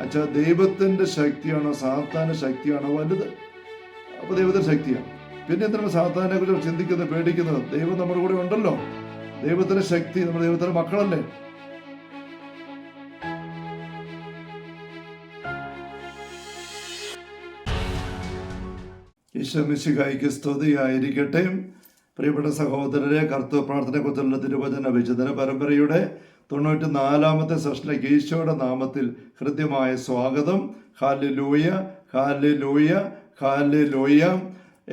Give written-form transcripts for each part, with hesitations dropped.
അച്ഛാ, ദൈവത്തിന്റെ ശക്തിയാണോ സാത്താന്റെ ശക്തിയാണോ വലുത്? അപ്പൊ ദൈവത്തിന്റെ ശക്തിയാണ്. പിന്നെ എന്തിനാണ് സാത്താനെ കുറിച്ച് ചിന്തിക്കുന്നത്, പേടിക്കുന്നത്? ദൈവം നമ്മുടെ കൂടെ ഉണ്ടല്ലോ. ദൈവത്തിന്റെ ശക്തി, നമ്മൾ ദൈവത്തിന്റെ മക്കളല്ലേ. ഈശോ മിശിഹായ്ക്ക് സ്തുതിയായിരിക്കട്ടെ. പ്രിയപ്പെട്ട സഹോദരരെ, കർത്തൃ പ്രാർത്ഥനയെക്കുറിച്ചുള്ള തിരുവചന വിചിന്തന പരമ്പരയുടെ 94-ാമത്തെ സെഷനിലേക്ക് ഈശോയുടെ നാമത്തിൽ ഹൃദ്യമായ സ്വാഗതം. ഹല്ലേലൂയ, ഹല്ലേലൂയ, ഹല്ലേലൂയ.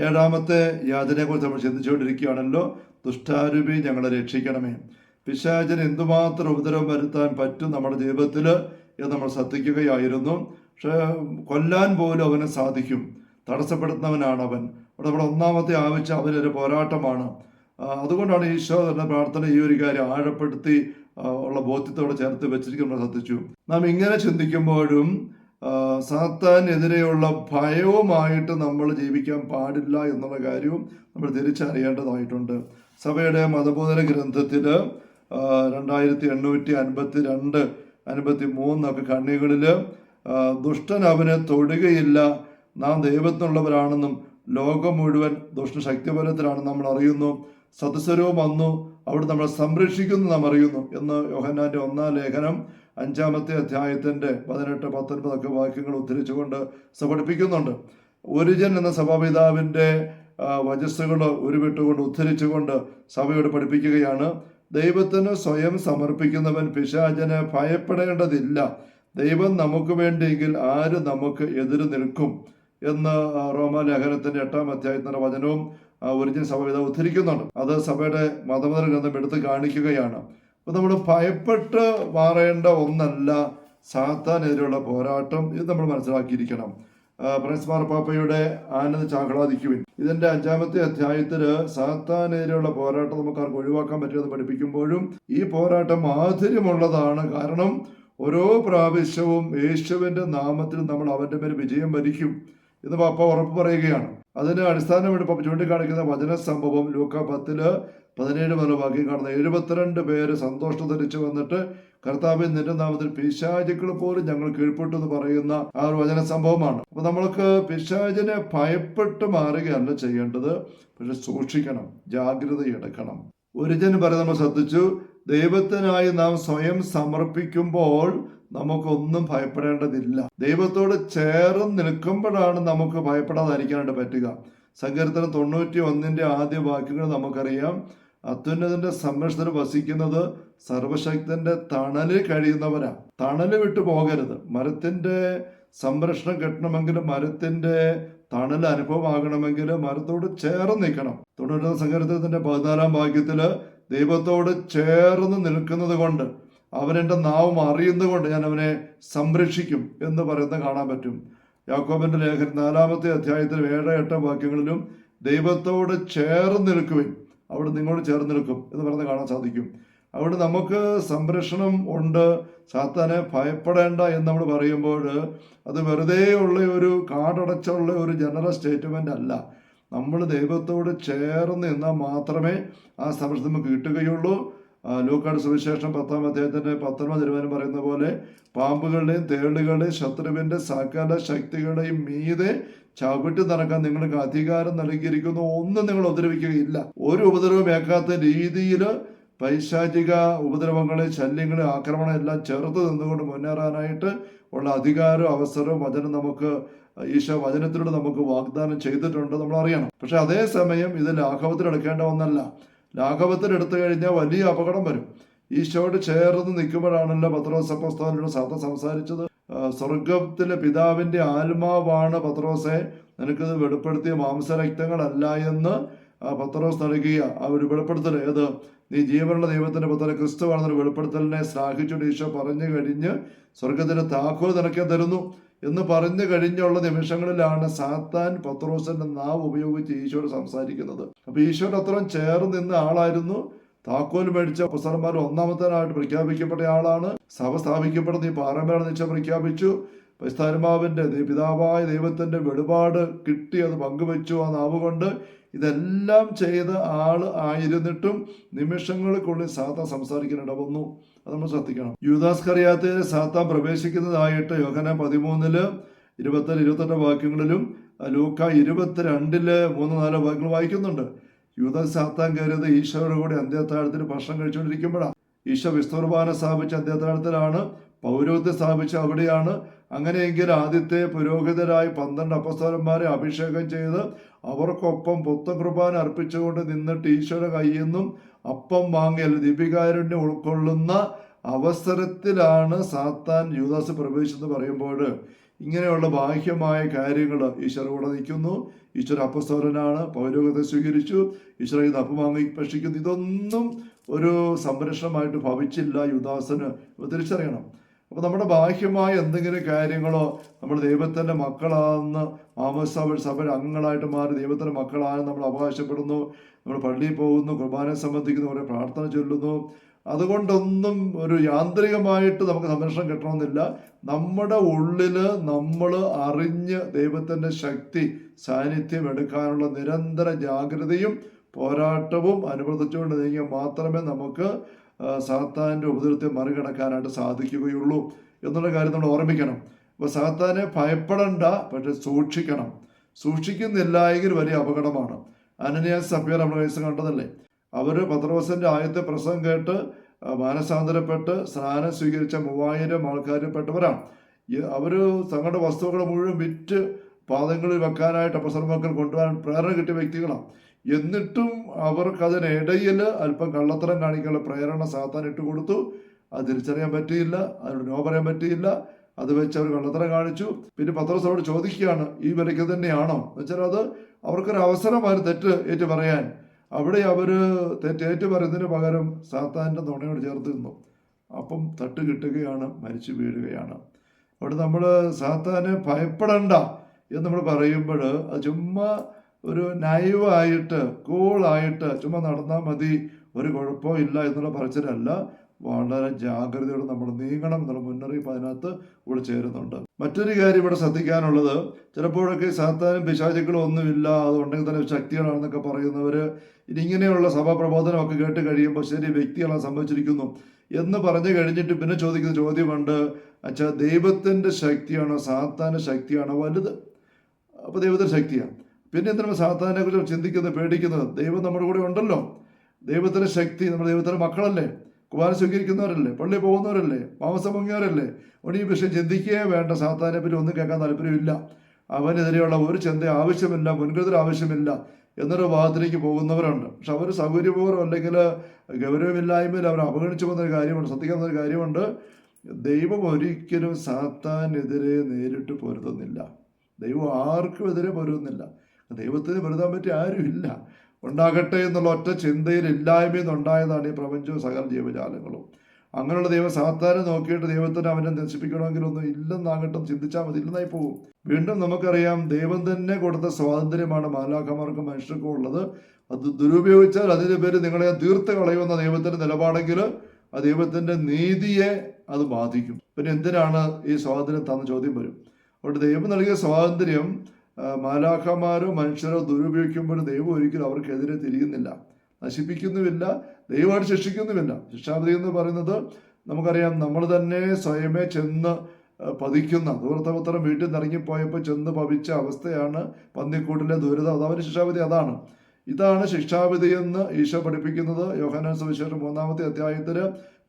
7-ാമത്തെ യാചനയെക്കുറിച്ച് നമ്മൾ ചിന്തിച്ചുകൊണ്ടിരിക്കുകയാണല്ലോ. ദുഷ്ടാരൂപി, ഞങ്ങളെ രക്ഷിക്കണമേ. പിശാചിന് എന്തുമാത്രം ഉപദ്രവം വരുത്താൻ പറ്റും നമ്മുടെ ജീവിതത്തിൽ എന്ന് നമ്മൾ ശ്രദ്ധിക്കുകയായിരുന്നു. പക്ഷെ കൊല്ലാൻ പോലും അവന് സാധിക്കും. തടസ്സപ്പെടുത്തുന്നവനാണ് അവൻ. അവിടെ നമ്മുടെ ഒന്നാമത്തെ ആവശ്യം അവനൊരു പോരാട്ടമാണ്. അതുകൊണ്ടാണ് ഈശോ എന്ന പ്രാർത്ഥന ഈ ഒരു കാര്യം ആഴപ്പെടുത്തി ഉള്ള ബോധ്യത്തോടെ ചേർത്ത് വെച്ചിരിക്കുന്നത് ശ്രദ്ധിച്ചു. നാം ഇങ്ങനെ ചിന്തിക്കുമ്പോഴും സാത്താനെതിരെയുള്ള ഭയവുമായിട്ട് നമ്മൾ ജീവിക്കാൻ പാടില്ല എന്നുള്ള കാര്യവും നമ്മൾ തിരിച്ചറിയേണ്ടതായിട്ടുണ്ട്. സഭയുടെ മതബോധന ഗ്രന്ഥത്തിൽ 2852-53 കണ്ണികളിൽ ദുഷ്ടൻ അവനെ തൊടുകയില്ല, നാം ദൈവത്തിനുള്ളവരാണെന്നും ലോകം മുഴുവൻ ദുഷ്ട ശക്തിബലത്തിലാണെന്ന് നമ്മൾ അറിയുന്നു, സദസ്വരവും വന്നു അവിടെ നമ്മളെ സംരക്ഷിക്കുന്നു നാം അറിയുന്നു എന്ന് യോഹന്നാന്റെ 1-ാം ലേഖനം 5-ാമത്തെ അധ്യായത്തിന്റെ 18-19 വാക്യങ്ങൾ ഉദ്ധരിച്ചുകൊണ്ട് സഭ പഠിപ്പിക്കുന്നുണ്ട്. ഒരിജൻ എന്ന സഭാപിതാവിന്റെ വചസ്സുകൾ ഉരുവിട്ടുകൊണ്ട് ഉദ്ധരിച്ചുകൊണ്ട് സഭയോട് പഠിപ്പിക്കുകയാണ്, ദൈവത്തിന് സ്വയം സമർപ്പിക്കുന്നവൻ പിശാചിനെ ഭയപ്പെടേണ്ടതില്ല, ദൈവം നമുക്ക് വേണ്ടിയെങ്കിൽ ആര് നമുക്ക് എതിര് നിൽക്കും എന്ന് റോമാലേഖനത്തിന്റെ 8-ാം അധ്യായത്തിന്റെ വചനവും ഒരിജിൻ സഭാപിതാവ് ഉദ്ധരിക്കുന്നുണ്ട്. അത് സഭയുടെ മതബോധന ഗ്രന്ഥം എടുത്ത് കാണിക്കുകയാണ്. അപ്പൊ നമ്മൾ ഭയപ്പെട്ട് മാറേണ്ട ഒന്നല്ല സാത്താനെതിരെയുള്ള പോരാട്ടം. ഇത് നമ്മൾ മനസ്സിലാക്കിയിരിക്കണം. ഫ്രാൻസിസ് മാർപ്പാപ്പയുടെ ആനന്ദിച്ച് ആഹ്ലാദിക്കുവിൻ, ഇതിന്റെ 5-ാമത്തെ അധ്യായത്തില് സാത്താനെതിരെയുള്ള പോരാട്ടം നമുക്ക് ആർക്കും ഒഴിവാക്കാൻ പറ്റുമെന്ന് പഠിപ്പിക്കുമ്പോഴും ഈ പോരാട്ടം മാധുര്യമുള്ളതാണ്. കാരണം ഓരോ പ്രാവശ്യവും യേശുവിന്റെ നാമത്തിൽ നമ്മൾ അവന്റെ മേൽ വിജയം വരിക്കും എന്ന് പാപ്പ ഉറപ്പ് പറയുകയാണ്. അതിന് അടിസ്ഥാനമായിട്ട് പാപ്പ ചൂണ്ടിക്കാണിക്കുന്ന വചന സംഭവം ലൂക്ക 10-17 മുതൽ വാക്യം കാണുന്ന 72 പേര് സന്തോഷം ധരിച്ചു വന്നിട്ട് കർത്താവിൻ നിന്റെ നാമത്തിൽ പിശാചുക്കൾ പോലും ഞങ്ങൾ കീഴ്പ്പെട്ടു എന്ന് പറയുന്ന ആ ഒരു വചന സംഭവമാണ്. അപ്പൊ നമ്മൾക്ക് പിശാചിനെ ഭയപ്പെട്ട് മാറുകയല്ല ചെയ്യേണ്ടത്, പക്ഷെ സൂക്ഷിക്കണം, ജാഗ്രത എടുക്കണം. ഒരിജൻ പറയുന്നത് നമ്മൾ ശ്രദ്ധിച്ചു, ദൈവത്തിനായി നാം സ്വയം സമർപ്പിക്കുമ്പോൾ നമുക്കൊന്നും ഭയപ്പെടേണ്ടതില്ല. ദൈവത്തോട് ചേർന്ന് നിൽക്കുമ്പോഴാണ് നമുക്ക് ഭയപ്പെടാതിരിക്കാനായിട്ട് പറ്റുക. സങ്കീർത്തനം 91-ന്റെ ആദ്യ വാക്യങ്ങൾ നമുക്കറിയാം, അത്യുന്നതന്റെ സംരക്ഷണത്തിൽ വസിക്കുന്നത് സർവശക്തന്റെ തണലിൽ കഴിയുന്നവരാ. തണല് വിട്ടു പോകരുത്. മരത്തിന്റെ സംരക്ഷണം കിട്ടണമെങ്കിൽ, മരത്തിന്റെ തണൽ അനുഭവമാകണമെങ്കിൽ മരത്തോട് ചേർന്ന് നിൽക്കണം. 90-ാം സങ്കീർത്തനത്തിന്റെ 14-ാം വാക്യത്തില് ദൈവത്തോട് ചേർന്ന് നിൽക്കുന്നത് കൊണ്ട്, അവനെന്റെ നാവും അറിയുന്നതുകൊണ്ട് ഞാൻ അവനെ സംരക്ഷിക്കും എന്ന് പറയുന്നത് കാണാൻ പറ്റും. യാക്കോബിന്റെ ലേഖനം 4-ാമത്തെ അധ്യായത്തിൽ 7-8 വാക്യങ്ങളിലും ദൈവത്തോട് ചേർന്ന് നിൽക്കുവിൻ, അവിടെ നിങ്ങളോട് ചേർന്ന് നിൽക്കും എന്ന് പറയുന്നത് കാണാൻ സാധിക്കും. അവിടെ നമുക്ക് സംരക്ഷണം ഉണ്ട്, സാത്താനെ ഭയപ്പെടേണ്ട എന്ന് നമ്മൾ പറയുമ്പോൾ അത് വെറുതെ ഉള്ള ഒരു കാടടച്ചുള്ള ഒരു ജനറൽ സ്റ്റേറ്റ്മെന്റ് അല്ല. നമ്മൾ ദൈവത്തോട് ചേർന്ന് നിന്നാൽ മാത്രമേ ആ സംരക്ഷണം നമുക്ക് കിട്ടുകയുള്ളൂ. ലൂക്കായുടെ സുവിശേഷം 10-ാം അധ്യായത്തിന്റെ 19 തിരുവചനം പറയുന്ന പോലെ, പാമ്പുകളുടെയും തേളുകളുടെയും ശത്രുവിന്റെ സകല ശക്തികളുടെയും മീതെ ചവിട്ടി നടക്കാൻ നിങ്ങൾക്ക് അധികാരം നൽകിയിരിക്കുന്നു, ഒന്നും നിങ്ങൾ ഉപദ്രവിക്കുകയില്ല. ഒരു ഉപദ്രവം ഏക്കാത്ത രീതിയിൽ പൈശാചിക ഉപദ്രവങ്ങളെ, ശല്യങ്ങളെ, ആക്രമണം എല്ലാം ചെറുത്ത് നിന്നുകൊണ്ട് മുന്നേറാനായിട്ട് ഉള്ള അധികാരവും അവസരവും വചനം നമുക്ക്, ഈശോ വചനത്തിലൂടെ നമുക്ക് വാഗ്ദാനം ചെയ്തിട്ടുണ്ട്, നമ്മൾ അറിയണം. പക്ഷെ അതേസമയം ഇത് ലാഘവത്തിലെടുക്കേണ്ട ഒന്നല്ല. ലാഘവത്തിലെടുത്തു കഴിഞ്ഞാൽ വലിയ അപകടം വരും. ഈശോയോട് ചേർന്ന് നിൽക്കുമ്പോഴാണല്ലോ പത്രോസ് അപ്പോസ്തലനോട് സാത്താൻ സംസാരിച്ചത്. സ്വർഗത്തിലെ പിതാവിന്റെ ആത്മാവാണ് പത്രോസെ നിനക്കിത് വെളിപ്പെടുത്തിയ മാംസരക്തങ്ങളല്ല എന്ന് പത്രോസ് നൽകിയ ആ ഒരു വെളിപ്പെടുത്തൽ. ഏത്? നീ ജീവനുള്ള ദൈവത്തിന്റെ പുത്രൻ ക്രിസ്തുവാണെന്നൊരു വെളിപ്പെടുത്തലിനെ ശ്ലാഘിച്ചുകൊണ്ട് ഈശോ പറഞ്ഞു കഴിഞ്ഞ് സ്വർഗത്തിന്റെ താക്കോൽ നിനക്ക് തരുന്നു എന്ന് പറഞ്ഞു കഴിഞ്ഞുള്ള നിമിഷങ്ങളിലാണ് സാത്താൻ പത്രോസിന്റെ നാവ് ഉപയോഗിച്ച് ഈശോയോട് സംസാരിക്കുന്നത്. അപ്പൊ ഈശോയുടെ അത്രയും ചേർന്ന് നിന്ന ആളായിരുന്നു. താക്കോൽ മേടിച്ച പുസ്തകന്മാർ ഒന്നാമത്തേനായിട്ട് പ്രഖ്യാപിക്കപ്പെട്ട ആളാണ്. സഭ സ്ഥാപിക്കപ്പെടുന്ന ഈ പാറമേടെ നിശ്ചയം പ്രഖ്യാപിച്ചു. പരിശുദ്ധാത്മാവിന്റെ പിതാവായ ദൈവത്തിന്റെ വെളിപാട് കിട്ടി, അത് പങ്കുവെച്ചു ആ നാവ് കൊണ്ട്. ഇതെല്ലാം ചെയ്ത ആള് ആയിരുന്നിട്ടും നിമിഷങ്ങൾക്കുള്ളിൽ സാത്താൻ സംസാരിക്കാൻ ഇടവന്നു. അത് നമ്മൾ ശ്രദ്ധിക്കണം. യൂദാസ്കറിയാത്തയിൽ സാത്താൻ പ്രവേശിക്കുന്നതായിട്ട് യോഹന്നാൻ 13:27-28 വാക്യങ്ങളിലും ലൂക്ക 22:3-4 വാക്യങ്ങൾ വായിക്കുന്നുണ്ട്. യൂദാസ് സാത്താൻ കയറിയത് ഈശോയുടെ കൂടെ അന്ത്യത്താഴത്തിൽ ഭക്ഷണം കഴിച്ചുകൊണ്ടിരിക്കുമ്പോഴാണ്. ഈശോ വിസ്തുർബാന സ്ഥാപിച്ച അന്ത്യത്താഴത്തിലാണ്, പൗരോഹിത്യം സ്ഥാപിച്ച അവിടെയാണ്. അങ്ങനെയെങ്കിൽ ആദ്യത്തെ പുരോഹിതരായി 12 അപ്പസ്തോലന്മാരെ അഭിഷേകം ചെയ്ത് അവർക്കൊപ്പം പുത്തൻ കുർബാന അർപ്പിച്ചുകൊണ്ട് നിന്നിട്ട് ഈശോയുടെ കയ്യിൽ നിന്നും അപ്പം വാങ്ങിയാൽ ദിവ്യകാരുണ്യം ഉൾക്കൊള്ളുന്ന അവസരത്തിലാണ് സാത്താൻ യൂദാസ് പ്രവേശിച്ചെന്ന് പറയുമ്പോൾ ഇങ്ങനെയുള്ള ബാഹ്യമായ കാര്യങ്ങൾ ഈശ്വര കൂടെ നിൽക്കുന്നു. ഈശ്വര അപ്പസ്തോലനാണ്, പൗരോഹിത്യം സ്വീകരിച്ചു, ഈശ്വര ഇത് അപ്പം വാങ്ങി ഭക്ഷിക്കുന്നു. ഇതൊന്നും ഒരു സംരക്ഷണമായിട്ട് ഭവിച്ചില്ല യൂദാസിന്. തിരിച്ചറിയണം. അപ്പോൾ നമ്മുടെ ബാഹ്യമായ എന്തെങ്കിലും കാര്യങ്ങളോ നമ്മൾ ദൈവത്തിൻ്റെ മക്കളാണെന്ന് സഭ അംഗങ്ങളായിട്ട് മാറി ദൈവത്തിൻ്റെ മക്കളാണെന്ന് നമ്മൾ അവകാശപ്പെടുന്നു, നമ്മൾ പള്ളിയിൽ പോകുന്നു, കുർബാന സംബന്ധിക്കുന്നു, കുറേ പ്രാർത്ഥന ചൊല്ലുന്നു, അതുകൊണ്ടൊന്നും ഒരു യാന്ത്രികമായിട്ട് നമുക്ക് സംരക്ഷണം കിട്ടണമെന്നില്ല. നമ്മുടെ ഉള്ളിൽ നമ്മൾ അറിഞ്ഞ് ദൈവത്തിൻ്റെ ശക്തി സാന്നിധ്യം എടുക്കാനുള്ള നിരന്തര ജാഗ്രതയും പോരാട്ടവും അനുവർത്തിച്ചുകൊണ്ട് നീങ്ങിയാൽ മാത്രമേ നമുക്ക് സാത്താൻ്റെ ഉപദ്രവത്തെ മറികടക്കാനായിട്ട് സാധിക്കുകയുള്ളൂ എന്നുള്ള കാര്യം നമ്മൾ ഓർമ്മിക്കണം. അപ്പോൾ സാത്താനെ ഭയപ്പെടണ്ട, പക്ഷെ സൂക്ഷിക്കണം. സൂക്ഷിക്കുന്നില്ല എങ്കിൽ വലിയ അപകടമാണ്. അനനിയാസ് സഫീർ നമ്മൾ കേസ് കണ്ടതല്ലേ. അവർ പത്രോസിൻ്റെ ആദ്യത്തെ പ്രസംഗം കേട്ട് മാനസാന്തരപ്പെട്ട് സ്നാനം സ്വീകരിച്ച 3000 ആൾക്കാരിൽപ്പെട്ടവരാണ്. അവർ തങ്ങളുടെ വസ്തുക്കൾ മുഴുവൻ വിറ്റ് പാദങ്ങളിൽ വെക്കാനായിട്ട് അപ്പസ്തലന്മാർക്ക് കൊണ്ടുപോകാൻ പ്രേരണ കിട്ടിയ വ്യക്തികളാണ്. എന്നിട്ടും അവർക്കതിനിടയിൽ അല്പം കള്ളത്തരം കാണിക്കാനുള്ള പ്രേരണ സാത്താൻ ഇട്ടുകൊടുത്തു. അത് തിരിച്ചറിയാൻ പറ്റിയില്ല, അതിനോട് നോ പറയാൻ പറ്റിയില്ല. അത് വെച്ച് അവർ കള്ളത്തരം കാണിച്ചു. പിന്നെ പത്രോസ് അവരോട് ചോദിക്കുകയാണ്, ഈ വിലയ്ക്ക് തന്നെയാണോ എന്ന് വെച്ചാൽ അത് അവർക്കൊരു അവസരമായിരുന്നു തെറ്റ് ഏറ്റു പറയാൻ. അവിടെ അവർ തെറ്റേറ്റ് പറയുന്നതിന് പകരം സാത്താൻ്റെ നുണയോട് ചേർത്ത് നിന്നു. അപ്പം തട്ട് കിട്ടുകയാണ്, മരിച്ചു വീഴുകയാണ്. അവിടെ നമ്മൾ സാത്താനെ ഭയപ്പെടണ്ട എന്ന് നമ്മൾ പറയുമ്പോൾ അത് ചുമ്മാ ഒരു നൈവായിട്ട് കൂളായിട്ട് ചുമ്മാ നടന്നാൽ മതി, ഒരു കുഴപ്പവും ഇല്ല എന്നുള്ള പറച്ചിലല്ല. വളരെ ജാഗ്രതയോടെ നമ്മൾ നീങ്ങണം എന്നുള്ള മുന്നറിയിപ്പ് അതിനകത്ത് ഇവിടെ ചേരുന്നുണ്ട്. മറ്റൊരു കാര്യം ഇവിടെ ശ്രദ്ധിക്കാനുള്ളത്, ചിലപ്പോഴൊക്കെ സാത്താനും പിശാചുക്കളും ഒന്നുമില്ല, അതുണ്ടെങ്കിൽ തന്നെ ശക്തികളാണെന്നൊക്കെ പറയുന്നവർ ഇങ്ങനെയുള്ള സഭാപ്രബോധനമൊക്കെ കേട്ട് കഴിയുമ്പോൾ ശരി വ്യക്തികളാണ് സംഭവിച്ചിരിക്കുന്നു എന്ന് പറഞ്ഞു കഴിഞ്ഞിട്ട് പിന്നെ ചോദിക്കുന്ന ചോദ്യമുണ്ട്, അച്ഛാ ദൈവത്തിൻ്റെ ശക്തിയാണോ സാത്താൻ്റെ ശക്തിയാണോ വലുത്? അപ്പോൾ ദൈവത്തിൻ്റെ ശക്തിയാണ്. പിന്നെ എന്തിനാണ് സാത്താനെ കുറിച്ച് ചിന്തിക്കുന്നത്, പേടിക്കുന്നത്? ദൈവം നമ്മുടെ കൂടെ ഉണ്ടല്ലോ. ദൈവത്തിൻ്റെ ശക്തി, നമ്മൾ ദൈവത്തിൻ്റെ മക്കളല്ലേ, കുർബാന സ്വീകരിക്കുന്നവരല്ലേ, പള്ളിയിൽ പോകുന്നവരല്ലേ, മാംസം പൊങ്ങിയവരല്ലേ. അവിടെ ഈ വിഷയം ചിന്തിക്കുകയേ വേണ്ട. സാത്താനെ പറ്റി ഒന്നും കേൾക്കാൻ താല്പര്യമില്ല, അവനെതിരെയുള്ള ഒരു ചിന്ത ആവശ്യമില്ല, മുൻകരുതൽ ആവശ്യമില്ല എന്നൊരു ഭാഗത്തിലേക്ക് പോകുന്നവരുണ്ട്. പക്ഷെ അവർ സൗകര്യപൂർവ്വം അല്ലെങ്കിൽ ഗൗരവമില്ലായ്മയിൽ അവർ അവഗണിച്ചു പോകുന്നൊരു കാര്യമുണ്ട്, ശ്രദ്ധിക്കാവുന്നൊരു കാര്യമുണ്ട്. ദൈവം ഒരിക്കലും സാത്താനെതിരെ നേരിട്ട് പൊരുതുന്നില്ല. ദൈവം ആർക്കും എതിരെ പൊരുതുന്നില്ല. ദൈവത്തിന് പൊരുതാൻ പറ്റിയ ആരുമില്ല. ഉണ്ടാകട്ടെ എന്നുള്ള ഒറ്റ ചിന്തയിൽ ഇല്ലായ്മയിൽ നിന്നുണ്ടായതാണ് ഈ പ്രപഞ്ചവും സകല ജീവജാലങ്ങളും. അങ്ങനെയുള്ള ദൈവം സാത്താനെ നോക്കിയിട്ട് ദൈവത്തിന് അവനെ നശിപ്പിക്കണമെങ്കിലൊന്നും ഇല്ലെന്നാകട്ടെ ചിന്തിച്ചാൽ മതി, ഇല്ലെന്നായി പോകും. വീണ്ടും നമുക്കറിയാം, ദൈവം തന്നെ കൊടുത്ത സ്വാതന്ത്ര്യമാണ് മാലാഖമാർക്കും മനുഷ്യർക്കും ഉള്ളത്. അത് ദുരുപയോഗിച്ചാൽ അതിൻ്റെ പേര് നിങ്ങളെ തീർത്ത് കളയുമെന്ന ദൈവത്തിൻ്റെ നിലപാടെങ്കിൽ ആ ദൈവത്തിൻ്റെ നീതിയെ അത് ബാധിക്കും. പിന്നെ എന്തിനാണ് ഈ സ്വാതന്ത്ര്യം തന്ന ചോദ്യം വരും. അതുകൊണ്ട് ദൈവം നൽകിയ സ്വാതന്ത്ര്യം മാലാഖമാരോ മനുഷ്യരോ ദുരുപയോഗിക്കുമ്പോഴും ദൈവം ഒരിക്കലും അവർക്കെതിരെ തിരിയുന്നില്ല, നശിപ്പിക്കുന്നുമില്ല, ദൈവമായിട്ട് ശിക്ഷിക്കുന്നുമില്ല. ശിക്ഷാവിധി എന്ന് പറയുന്നത് നമുക്കറിയാം, നമ്മൾ തന്നെ സ്വയമേ ചെന്ന് പതിക്കുന്ന ദൂരത്തപത്രം വീട്ടിൽ നിന്ന് ഇറങ്ങിപ്പോയപ്പോൾ ചെന്ന് പവിച്ച അവസ്ഥയാണ് പന്നിക്കൂട്ടിലെ ദുരിതം. അതവൻ്റെ ശിക്ഷാവിധി അതാണ്. ഇതാണ് ശിക്ഷാവിധി എന്ന് ഈശോ പഠിപ്പിക്കുന്നത് യോഹന്നാൻ സുവിശേഷം 3-ാമത്തെ അധ്യായത്തിൽ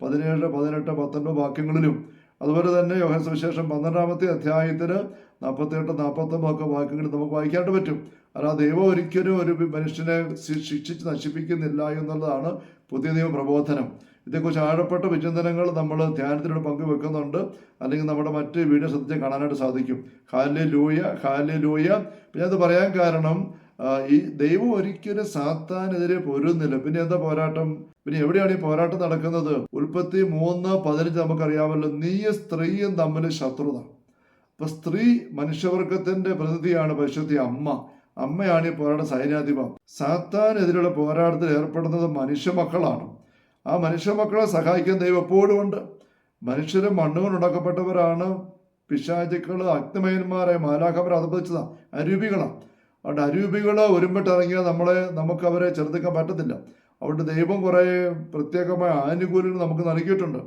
17, 18, 19 വാക്യങ്ങളിലും, അതുപോലെ തന്നെ യോഹന്നാൻ സുവിശേഷം 12-ാമത്തെ അധ്യായത്തിൽ 48, 49 വാക്യങ്ങളിൽ നമുക്ക് വായിക്കാനായിട്ട് പറ്റും. അല്ലാതെ ദൈവം ഒരിക്കലും ഒരു മനുഷ്യനെ ശിക്ഷിച്ച് നശിപ്പിക്കുന്നില്ല എന്നുള്ളതാണ് പുതിയ നിയമ പ്രബോധനം. ഇതേക്കുറിച്ച് ആഴപ്പെട്ട വിചിന്തനങ്ങൾ നമ്മൾ ധ്യാനത്തിലൂടെ പങ്കുവെക്കുന്നുണ്ട്, അല്ലെങ്കിൽ നമ്മുടെ മറ്റ് വീഡിയോ ശ്രദ്ധിച്ച് കാണാനായിട്ട് സാധിക്കും. Hallelujah, hallelujah. പിന്നെ അത് പറയാൻ കാരണം, ഈ ദൈവം ഒരിക്കലും സാത്താനെതിരെ പൊരുന്നില്ല. പിന്നെ എന്താ പോരാട്ടം? പിന്നെ എവിടെയാണ് ഈ പോരാട്ടം നടക്കുന്നത്? ഉൽപ്പത്തി 3:15 നമുക്കറിയാമല്ലോ, നീയും സ്ത്രീയും തമ്മിൽ ശത്രുത. അപ്പൊ സ്ത്രീ മനുഷ്യവർഗത്തിന്റെ പ്രതിനിധിയാണ്, പരിശുദ്ധി അമ്മ. അമ്മയാണ് ഈ പോരാട്ടം സൈന്യാധിപം. സാത്താനെതിരെയുള്ള പോരാട്ടത്തിൽ ഏർപ്പെടുന്നത് മനുഷ്യമക്കളാണ്. ആ മനുഷ്യമക്കളെ സഹായിക്കാൻ ദൈവം എപ്പോഴും ഉണ്ട്. മനുഷ്യരും മണ്ണുകൊണ്ട് ഉണ്ടാക്കപ്പെട്ടവരാണ്. പിശാചുക്കള് അഗ്നിമയന്മാരായ മാലാഖമാരെ അധപ്പതിച്ചതാണ്, അരൂപികളാണ്. അതുകൊണ്ട് അരൂപികൾ ഒരുമ്പിട്ടിറങ്ങിയാൽ നമുക്ക് അവരെ ചെറുതെക്കാൻ പറ്റത്തില്ല. അതുകൊണ്ട് ദൈവം കുറേ പ്രത്യേകമായ ആനുകൂല്യങ്ങൾ നമുക്ക് നൽകിയിട്ടുണ്ട്.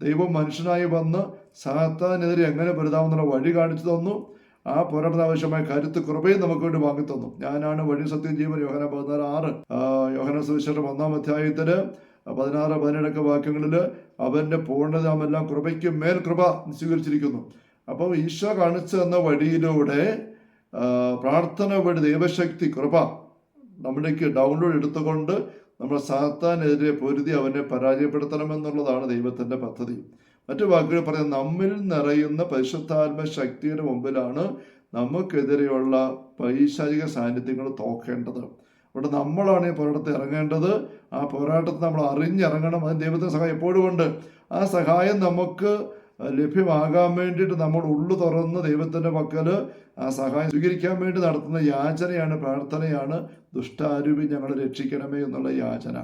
ദൈവം മനുഷ്യനായി വന്ന് സാത്താനെതിരെ എങ്ങനെ പൊരുതാമെന്നുള്ള വഴി കാണിച്ചു തന്നു. ആ പോരാട്ടത്തിന് ആവശ്യമായ കരുത്ത് കൃപയും നമുക്ക് വേണ്ടി വാങ്ങിത്തന്നു. ഞാനാണ് വഴി, സത്യം, ജീവൻ. യോഹന്നാൻ 16:6. യോഹന്നാൻ സുവിശേഷം 1-ാം അധ്യായത്തില് 16-17 വാക്യങ്ങളിൽ അവന്റെ പൂർണ്ണത നാമെല്ലാം കൃപയ്ക്ക് മേൽ കൃപ സ്വീകരിച്ചിരിക്കുന്നു. അപ്പോൾ ഈശോ കാണിച്ചു തന്ന വഴിയിലൂടെ പ്രാർത്ഥന വഴി ദൈവശക്തി കൃപ നമ്മളിലേക്ക് ഡൗൺലോഡ് എടുത്തുകൊണ്ട് നമ്മൾ സാത്താനെതിരെ പൊരുതി അവനെ പരാജയപ്പെടുത്തണമെന്നുള്ളതാണ് ദൈവത്തിൻ്റെ പദ്ധതി. മറ്റു വാക്കുകൾ പറയാം, നമ്മിൽ നിറയുന്ന പരിശുദ്ധാത്മ ശക്തിയുടെ മുമ്പിലാണ് നമുക്കെതിരെയുള്ള പൈശാചിക സാന്നിധ്യങ്ങൾ തോക്കേണ്ടത്. ഇവിടെ നമ്മളാണ് ഈ പോരാട്ടത്തിൽ ഇറങ്ങേണ്ടത്. ആ പോരാട്ടത്തിൽ നമ്മൾ അറിഞ്ഞിറങ്ങണം. അതിന് ദൈവത്തിൻ്റെ സഹായം എപ്പോഴും ഉണ്ട്. ആ സഹായം നമുക്ക് ലഭ്യമാകാൻ വേണ്ടിയിട്ട് നമ്മൾ ഉള്ളു തുറന്ന് ദൈവത്തിൻ്റെ പക്കൽ ആ സഹായം സ്വീകരിക്കാൻ വേണ്ടി നടത്തുന്ന യാചനയാണ്, പ്രാർത്ഥനയാണ് ദുഷ്ടാരൂപി ഞങ്ങളെ രക്ഷിക്കണമേ എന്നുള്ള യാചന.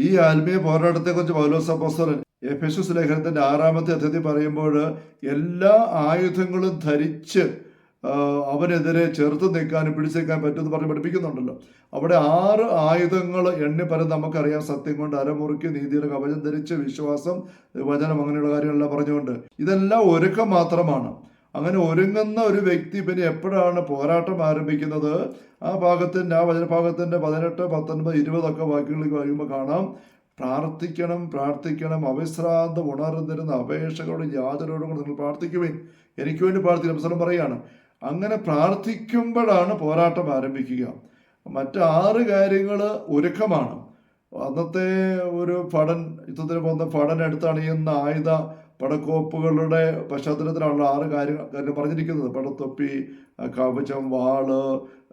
ഈ ആത്മീയ പോരാട്ടത്തെക്കുറിച്ച് പൗലോസ് അപ്പോസ്തലൻ എഫെസസ് ലേഖനത്തിന്റെ 6-ാമത്തെ അധ്യായത്തിൽ പറയുമ്പോൾ എല്ലാ ആയുധങ്ങളും ധരിച്ച് അവനെതിരെ ചെറുത്ത് നിൽക്കാനും പിടിച്ചു നിൽക്കാൻ പറ്റുമെന്ന് പറഞ്ഞ് പഠിപ്പിക്കുന്നുണ്ടല്ലോ. അവിടെ 6 ആയുധങ്ങൾ എണ്ണി പറഞ്ഞ് നമുക്കറിയാം. സത്യം കൊണ്ട് അരമുറുക്കി, നീതിയുടെ കവചം ധരിച്ച്, വിശ്വാസം, വചനം, അങ്ങനെയുള്ള കാര്യങ്ങളെല്ലാം പറഞ്ഞുകൊണ്ട്. ഇതെല്ലാം ഒരുക്കം മാത്രമാണ്. അങ്ങനെ ഒരുങ്ങുന്ന ഒരു വ്യക്തി പിന്നെ എപ്പോഴാണ് പോരാട്ടം ആരംഭിക്കുന്നത്? ആ വചനഭാഗത്തിന്റെ 18, 19, 20 വാക്യങ്ങളിലേക്ക് വരുമ്പോൾ കാണാം, പ്രാർത്ഥിക്കണം, അവിശ്രാന്തം ഉണർന്നിരുന്ന അപേക്ഷകളോടും യാതൊരോടും കൂടെ നിങ്ങൾ പ്രാർത്ഥിക്കുവേൻ. എനിക്ക് വേണ്ടി പ്രാർത്ഥിക്കണം. അവസരം പറയാണ്. അങ്ങനെ പ്രാർത്ഥിക്കുമ്പോഴാണ് പോരാട്ടം ആരംഭിക്കുക. മറ്റ് 6 കാര്യങ്ങൾ ഒരുക്കമാണ്. അന്നത്തെ ഒരു യുദ്ധത്തിന് പോകുന്ന ഭടൻ അണിയുന്ന ആയുധ പടക്കോപ്പുകളുടെ പശ്ചാത്തലത്തിലുള്ള 6 കാര്യങ്ങൾ പറഞ്ഞിരിക്കുന്നത്. പടത്തൊപ്പി, കവചം, വാള്,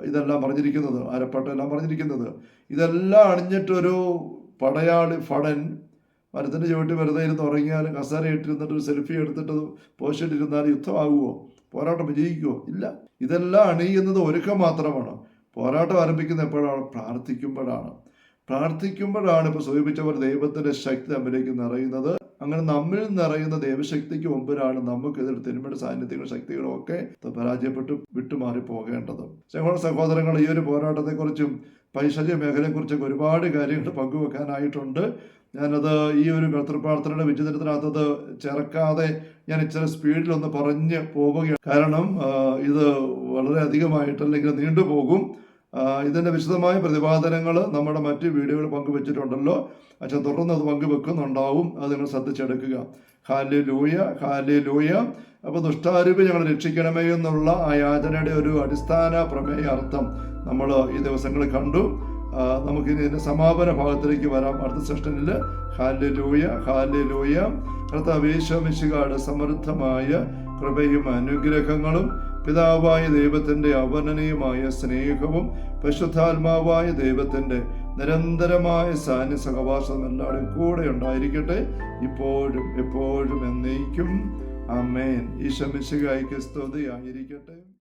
ഇതെല്ലാം പറഞ്ഞിരിക്കുന്നത്. അരപ്പട്ട എല്ലാം പറഞ്ഞിരിക്കുന്നത്. ഇതെല്ലാം അണിഞ്ഞിട്ടൊരു പടയാളി ഭടൻ മരത്തിൻ്റെ ചുവട്ടിൽ വെറുതെ ഇരുന്ന് ഉറങ്ങിയാലും കസേര ഇട്ടിരുന്നിട്ട് ഒരു സെൽഫി എടുത്തിട്ട് പോസ്റ്റിട്ടിരുന്നാലും യുദ്ധമാകുമോ? പോരാട്ടം വിജയിക്കുമോ? ഇല്ല. ഇതെല്ലാം അണിയുന്നത് ഒരുക്കം മാത്രമാണ്. പോരാട്ടം ആരംഭിക്കുന്ന എപ്പോഴാണ്? പ്രാർത്ഥിക്കുമ്പോഴാണ് ഇപ്പോൾ സൂചിപ്പിച്ചവർ ദൈവത്തിൻ്റെ ശക്തി നമ്മിലേക്ക് നിറയുന്നത്. അങ്ങനെ നമ്മിൽ നിറയുന്ന ദൈവശക്തിക്ക് മുമ്പിലാണ് നമുക്കെതിരെ തിന്മയുടെ സാന്നിധ്യങ്ങളും ശക്തികളും ഒക്കെ പരാജയപ്പെട്ട് വിട്ടുമാറി പോകേണ്ടത്. സഹോദരങ്ങൾ, ഈ ഒരു പോരാട്ടത്തെക്കുറിച്ചും പൈശാചിക മേഖലയെക്കുറിച്ചൊക്കെ ഒരുപാട് കാര്യങ്ങൾ പങ്കുവെക്കാനായിട്ടുണ്ട്. ഞാനത് ഈ ഒരു കർത്തൃപ്രാർത്ഥനയുടെ വിചിന്തനത്തിനകത്തത് ചേർക്കാതെ ഞാൻ ഇച്ചിരി സ്പീഡിലൊന്ന് പറഞ്ഞ് പോവുകയാണ്. കാരണം ഇത് വളരെ അധികമായിട്ട് അല്ലെങ്കിൽ നീണ്ടുപോകും. ഇതിൻ്റെ വിശദമായ പ്രതിപാദനങ്ങൾ നമ്മുടെ മറ്റ് വീഡിയോകൾ പങ്കുവെച്ചിട്ടുണ്ടല്ലോ. അച്ഛൻ തുടർന്ന് അത് പങ്കുവെക്കുന്നുണ്ടാവും. അത് നിങ്ങൾ ശ്രദ്ധിച്ചെടുക്കുക. ഹല്ലേലൂയ. അപ്പോൾ ദുഷ്ടാരൂപി ഞങ്ങൾ രക്ഷിക്കണമേ എന്നുള്ള ആ യാചനയുടെ ഒരു അടിസ്ഥാന പ്രമേയ അർത്ഥം നമ്മൾ ഈ ദിവസങ്ങളിൽ കണ്ടു. നമുക്കിനി ഇതിൻ്റെ സമാപന ഭാഗത്തിലേക്ക് വരാം അടുത്ത സെഷനിൽ. ഹല്ലേലൂയ. കർത്താവേ യേശുമിശിഹായുടെ സമൃദ്ധമായ കൃപയും അനുഗ്രഹങ്ങളും പിതാവായ ദൈവത്തിൻ്റെ അവർണ്ണനീയമായ സ്നേഹവും പരിശുദ്ധാത്മാവായ ദൈവത്തിൻ്റെ നിരന്തരമായ സാന്നിധ്യ സഹവാസം എല്ലാവരും കൂടെ ഉണ്ടായിരിക്കട്ടെ, ഇപ്പോഴും എപ്പോഴും എന്നേക്കും. ആമേൻ. ഈശോ മിശിഹായ്ക്ക് സ്തുതിയായിരിക്കട്ടെ.